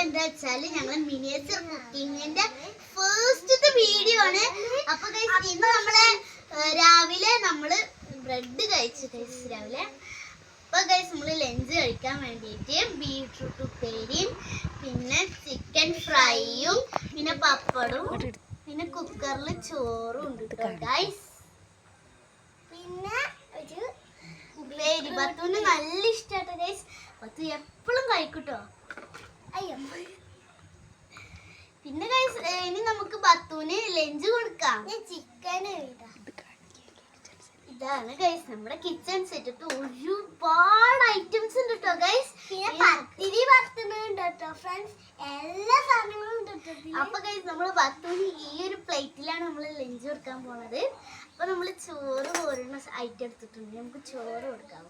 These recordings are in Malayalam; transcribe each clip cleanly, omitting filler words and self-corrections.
എന്താ വെച്ചാല് ഞങ്ങള് മിനിയേച്ചർ കുക്കിങ്ങിന്റെ ഫസ്റ്റത്തെ വീഡിയോ ആണ്. അപ്പൊ ഗൈസ് ഇന്ന് നമ്മളെ രാവിലെ നമ്മള് ബ്രെഡ് കഴിച്ചു ഗൈസ് രാവിലെ. അപ്പൊ ഗൈസ് നമ്മള് ലഞ്ച് കഴിക്കാൻ വേണ്ടിയിട്ട് ബീട്രൂട്ട് ഉപ്പേരിയും പിന്നെ ചിക്കൻ ഫ്രൈയും പിന്നെ പപ്പടും പിന്നെ കുക്കറിൽ ചോറും ഉണ്ട് ഗൈസ്. പിന്നെ ഒരു ഉപ്പേരി ബത്തുവിന് നല്ല ഇഷ്ടമാട്ടോ ഗൈസ്. ബത്തു എപ്പോഴും കഴിക്കൂട്ടോ. അയ്യോ പിന്നെ ഗൈസ് ഇനി നമുക്ക് ബത്തുവിന് ലഞ്ച് കൊടുക്കാം. ചിക്കന് ഇതാണ് ഗൈസ് നമ്മുടെ കിച്ചൺ സെറ്റ്. ഒരുപാട് ഐറ്റംസ് ഉണ്ട് കേട്ടോ ഗൈസ്. പത്തിരി പത്തുന്നുണ്ട് ഫ്രണ്ട്സ്, എല്ലാ സാധനങ്ങളും ഉണ്ട്. അപ്പൊ ഗൈസ് നമ്മള് ബത്തുവിന് ഈ ഒരു പ്ലേറ്റിലാണ് നമ്മൾ ലഞ്ച് കൊടുക്കാൻ പോണത്. അപ്പൊ നമ്മള് ചോറ് പോരുന്ന ഐറ്റം എടുത്തിട്ടുണ്ട്. നമുക്ക് ചോറ് കൊടുക്കാം.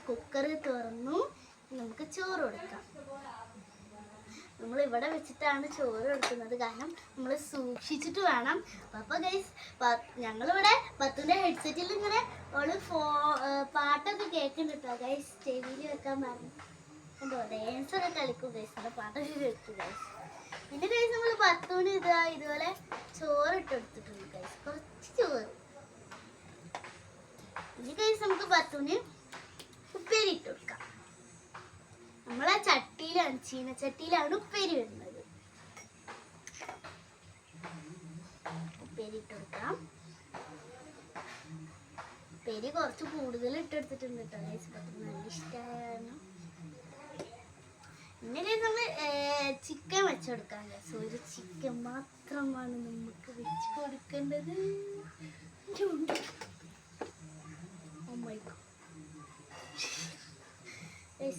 കുക്കർ തുറന്നു നമുക്ക് ചോറ് കൊടുക്കാം. നമ്മൾ ഇവിടെ വെച്ചിട്ടാണ് ചോറ് കൊടുക്കുന്നത്, കാരണം നമ്മൾ സൂക്ഷിച്ചിട്ട് വേണം. അപ്പൊ ഗൈസ് ഞങ്ങളിവിടെ ബത്തുവിന്റെ ഹെഡ്സെറ്റിൽ ഇങ്ങനെ പാട്ടൊക്കെ കേൾക്കുന്നുണ്ട് കേട്ടോ ഗൈസ്. ചെവിയിൽ വെക്കാൻ പറഞ്ഞു എന്തോ ഡാൻസ് ഒക്കെ കളിക്കും ഗൈസ്. പാട്ടൊക്കെ കേൾക്കും ഗൈസ്. പിന്നെ ഗൈസ് നമ്മൾ ബത്തുവിന് ഇതുപോലെ ചോറ് ഇട്ടെടുത്തിട്ടുണ്ട് ഗൈസ്, കുറച്ച് ചോറ്. ഇനി ഗൈസ് നമുക്ക് ബത്തുവിന് ഉപ്പേരി ഇട്ട് കൊടുക്കാം. നമ്മളെ ചട്ടിയിലാണ്, ചീനച്ചട്ടിയിലാണ് ഉപ്പേരി വരുന്നത്. ഉപ്പേരി ഇട്ട് കൊടുക്കാം. ഉപ്പേരി കുറച്ച് കൂടുതൽ ഇട്ടെടുത്തിട്ടുണ്ട് കേട്ടോ ഗൈസ്, നല്ല ഇഷ്ടമാണ്. പിന്നെ നമ്മള് ചിക്കൻ വെച്ച് കൊടുക്കാം ഗൈസ്. ഒരു ചിക്കൻ മാത്രമാണ് നമുക്ക് വെച്ച് കൊടുക്കേണ്ടത്.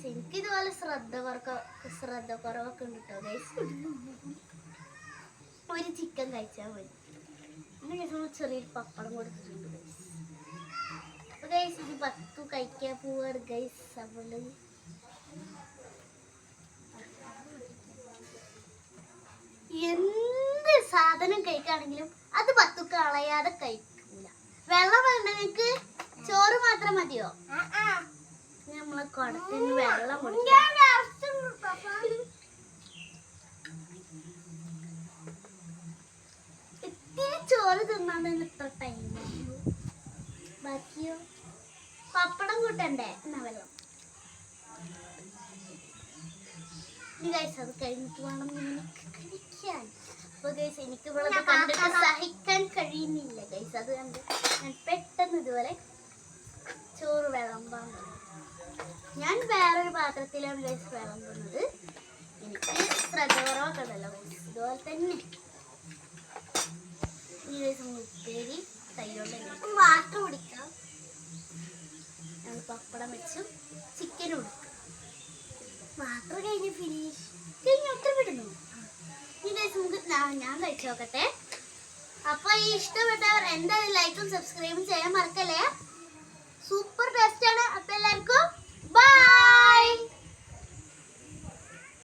എനിക്ക് ഇതുപോലെ ശ്രദ്ധ കുറവൊക്കെ ഉണ്ട് കേട്ടോ ഗൈസ്. ഒരു ചിക്കൻ കഴിച്ചാൽ മതി. അങ്ങനെ നമ്മൾ ചെറിയൊരു പപ്പടം കൊടുത്തിട്ടുണ്ട് ഗൈസ്. അപ്പൊ ഗൈസ് ഇത് ബത്തു കഴിക്കാൻ പോവാറ് ഗൈസ്. അവള് എന്ത് സാധനം കഴിക്കുകയാണെങ്കിലും അത് ബത്തു കളയാതെ കഴിക്കൂല. വെള്ളം വേണ്ട നിനക്ക്? ചോറ് മാത്രം മതിയോ? നമ്മളെ കുടത്തിന് വെള്ളം ഇത്തിരി ചോറ് തിന്നാണ്ട് ഇത്ര ടൈം ബാക്കിയോ പപ്പടം കൂട്ടണ്ടേ? എന്നാ വെള്ളം അത് കഴിഞ്ഞിട്ട് വേണം കഴിക്കാൻ. അപ്പൊ ഗൈസ് എനിക്ക് ഇവിടെ കണ്ടിട്ട് സഹിക്കാൻ കഴിയുന്നില്ല ഗൈസ്. അത് കണ്ട് ഞാൻ പെട്ടെന്ന് ഇതുപോലെ ചോറ് വിളമ്പാൻ തുടങ്ങി. ഞാൻ വേറൊരു പാത്രത്തിലാണ് ഗൈസ് വിളമ്പുന്നത്. എനിക്ക് ശ്രദ്ധ കുറവൊക്കെ ഉണ്ടല്ലോ ഗൈസ്, ഇതുപോലെ തന്നെ. ഈ ഗൈസ് ഉപ്പേരി കൈകൊണ്ട് വാട്ടർ കുടിക്കാം. ഞങ്ങൾ പപ്പടം വെച്ചു ചിക്കൻ കൊടുക്കും. വാട്ടർ കഴിഞ്ഞ് ഫിനിഷ് കഴിഞ്ഞ് ഒത്തിരി വിടുന്നു. ഈ ഗൈസ് നമുക്ക് ഞാൻ കഴിച്ചു നോക്കട്ടെ. അപ്പൊ ഈ ഇഷ്ടപ്പെട്ടവർ എന്തായാലും ലൈക്കും സബ്സ്ക്രൈബും ചെയ്യാൻ മറക്കല്ലേ. സൂപ്പർ ടേസ്റ്റ് ആണ്. അപ്പൊ എല്ലാവർക്കും